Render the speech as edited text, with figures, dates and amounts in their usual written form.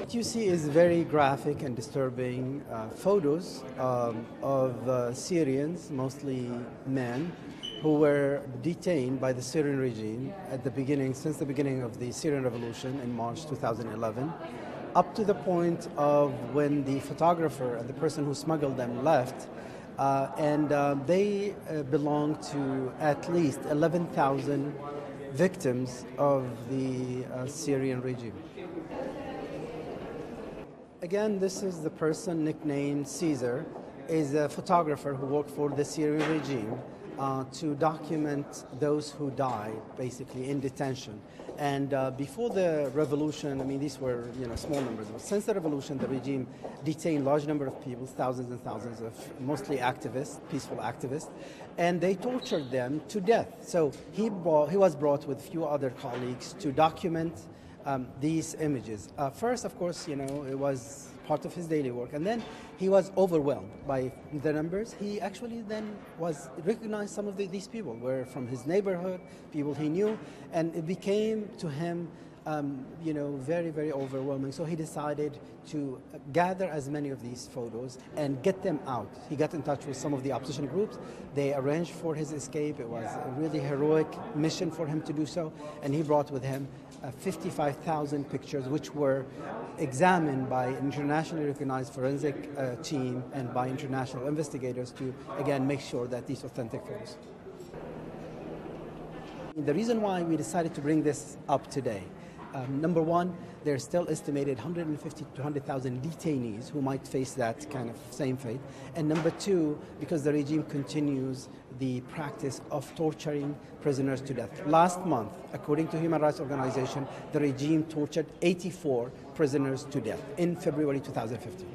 What you see is very graphic and disturbing photos of Syrians, mostly men, who were detained by the Syrian regime since the beginning of the Syrian revolution in March 2011, up to the point of when the photographer and the person who smuggled them left. They belong to at least 11,000 victims of the Syrian regime. Again, this is the person nicknamed Caesar, is a photographer who worked for the Syrian regime to document those who died, basically, in detention. And before the revolution, I mean, these were small numbers. But since the revolution, the regime detained large number of people, thousands and thousands of mostly activists, peaceful activists, and they tortured them to death. So he was brought with a few other colleagues to document these images. First, of course, it was part of his daily work, and then he was overwhelmed by the numbers. He actually then recognized some of these people were from his neighborhood, people he knew, and it became to him very, very overwhelming. So he decided to gather as many of these photos and get them out. He got in touch with some of the opposition groups. They arranged for his escape. It was a really heroic mission for him to do so. And he brought with him 55,000 pictures, which were examined by an internationally recognized forensic team and by international investigators to, again, make sure that these authentic photos. The reason why we decided to bring this up today, number one, there's still estimated 150 to 200,000 detainees who might face that kind of same fate. And number two, because the regime continues the practice of torturing prisoners to death. Last month, according to human rights organization, the regime tortured 84 prisoners to death in February 2015.